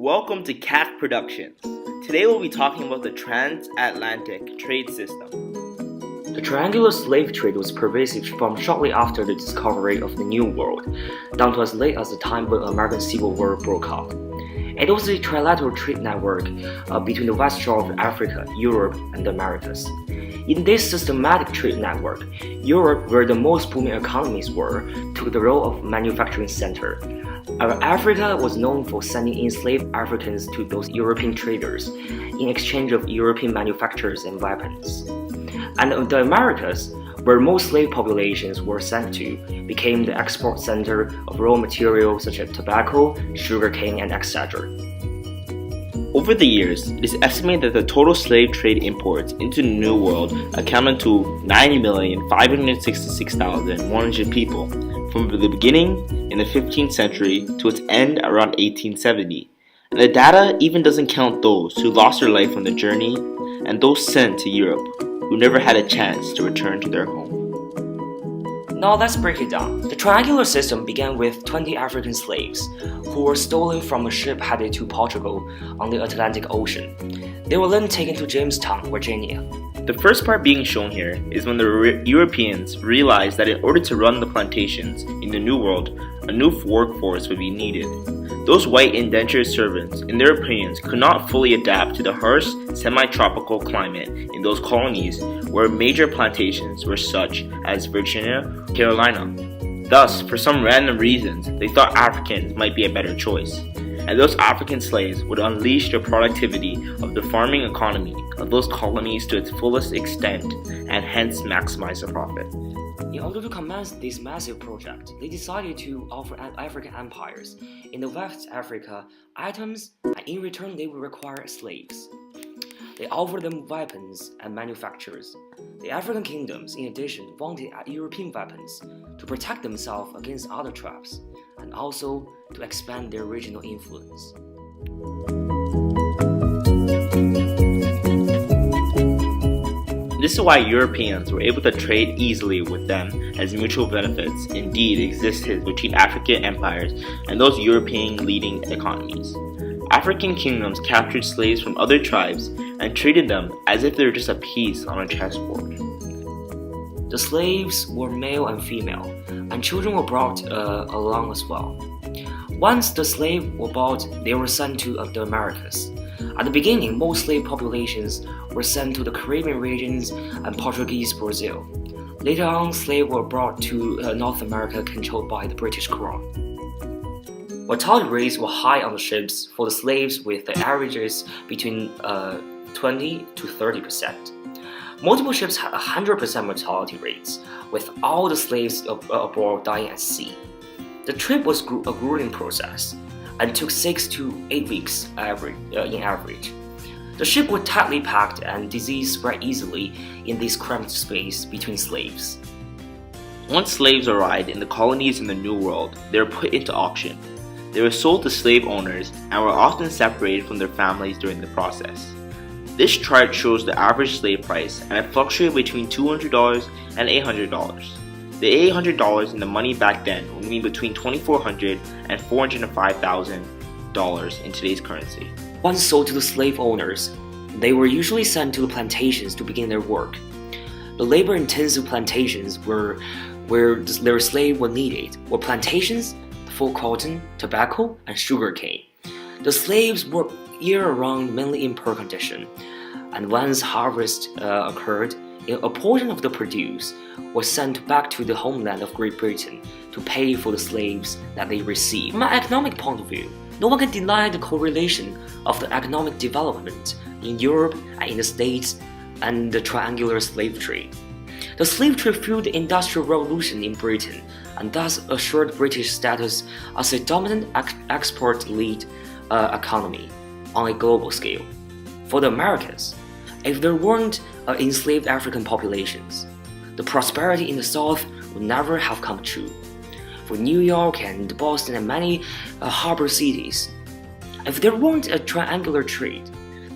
Welcome to CAC Productions. Today we'll be talking about the TransAtlantic Trade System. The triangular slave trade was pervasive from shortly after the discovery of the New World, down to as late as the time when the American Civil War broke out. It was a trilateral trade network between the West Shore of Africa, Europe, and the Americas. In this systematic trade network, Europe, where the most booming economies were, took the role of manufacturing center. Africa was known for sending enslaved Africans to those European traders in exchange of European manufactures and weapons. And the Americas, where most slave populations were sent to, became the export center of raw materials such as tobacco, sugarcane, and etc. Over the years, it is estimated that the total slave trade imports into the New World accounted to 90,566,100 people, from the beginning in the 15th century to its end around 1870. And the data even doesn't count those who lost their life on the journey and those sent to Europe who never had a chance to return to their home. Now let's break it down. The triangular system began with 20 African slaves who were stolen from a ship headed to Portugal on the Atlantic Ocean. They were then taken to Jamestown, Virginia. The first part being shown here is when the Europeans realized that in order to run the plantations in the New World, a new workforce would be needed. Those white indentured servants, in their opinions, could not fully adapt to the harsh, semi-tropical climate in those colonies where major plantations were such as Virginia, Carolina. Thus, for some random reasons, they thought Africans might be a better choice. And those African slaves would unleash the productivity of the farming economy of those colonies to its fullest extent and hence maximize the profit. In order to commence this massive project, they decided to offer African empires in the West Africa items, and in return they would require slaves. They offered them weapons and manufactures. The African kingdoms, in addition, wanted European weapons to protect themselves against other tribes, and also to expand their regional influence. This is why Europeans were able to trade easily with them, as mutual benefits indeed existed between African empires and those European leading economies. African kingdoms captured slaves from other tribes and treated them as if they were just a piece on a chessboard. The slaves were male and female, and children were brought along as well. Once the slaves were bought, they were sent to the Americas. At the beginning, most slave populations were sent to the Caribbean regions and Portuguese Brazil. Later on, slaves were brought to North America controlled by the British Crown. Mortality rates were high on the ships for the slaves, with the averages between 20 to 30%. Multiple ships had 100% mortality rates, with all the slaves aboard dying at sea. The trip was a grueling process and took 6 to 8 weeks in average. The ship was tightly packed and disease spread easily in this cramped space between slaves. Once slaves arrived in the colonies in the New World, they were put into auction. They were sold to slave owners and were often separated from their families during the process. This chart shows the average slave price, and it fluctuated between $200 and $800. The $800 in the money back then would mean between $2,400 and $405,000 in today's currency. Once sold to the slave owners, they were usually sent to the plantations to begin their work. The labor-intensive plantations where their slaves were needed were plantations for cotton, tobacco, and sugarcane. The slaves worked year-round, mainly in poor condition, and once harvest occurred, a portion of the produce was sent back to the homeland of Great Britain to pay for the slaves that they received. From an economic point of view, no one can deny the correlation of the economic development in Europe and in the States and the triangular slave trade. The slave trade fueled the Industrial Revolution in Britain and thus assured British status as a dominant export-led economy on a global scale. For the Americas, if there weren't enslaved African populations, the prosperity in the South would never have come true. For New York and Boston and many harbor cities, if there weren't a triangular trade,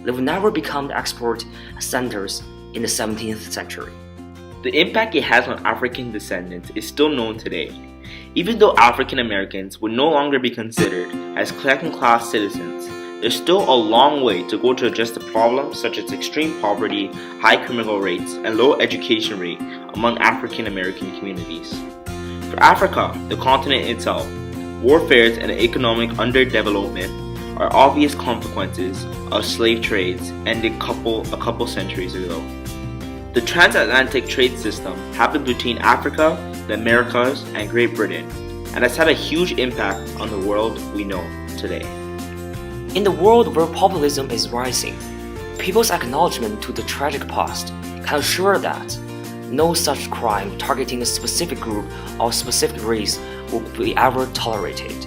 they would never become the export centers in the 17th century. The impact it has on African descendants is still known today. Even though African Americans would no longer be considered as second-class citizens, there's still a long way to go to address the problems such as extreme poverty, high criminal rates, and low education rate among African American communities. For Africa, the continent itself, warfare and economic underdevelopment are obvious consequences of slave trades ended a couple centuries ago. The transatlantic trade system happened between Africa, the Americas, and Great Britain, and has had a huge impact on the world we know today. In the world where populism is rising, people's acknowledgement to the tragic past can assure that no such crime targeting a specific group or specific race will be ever tolerated.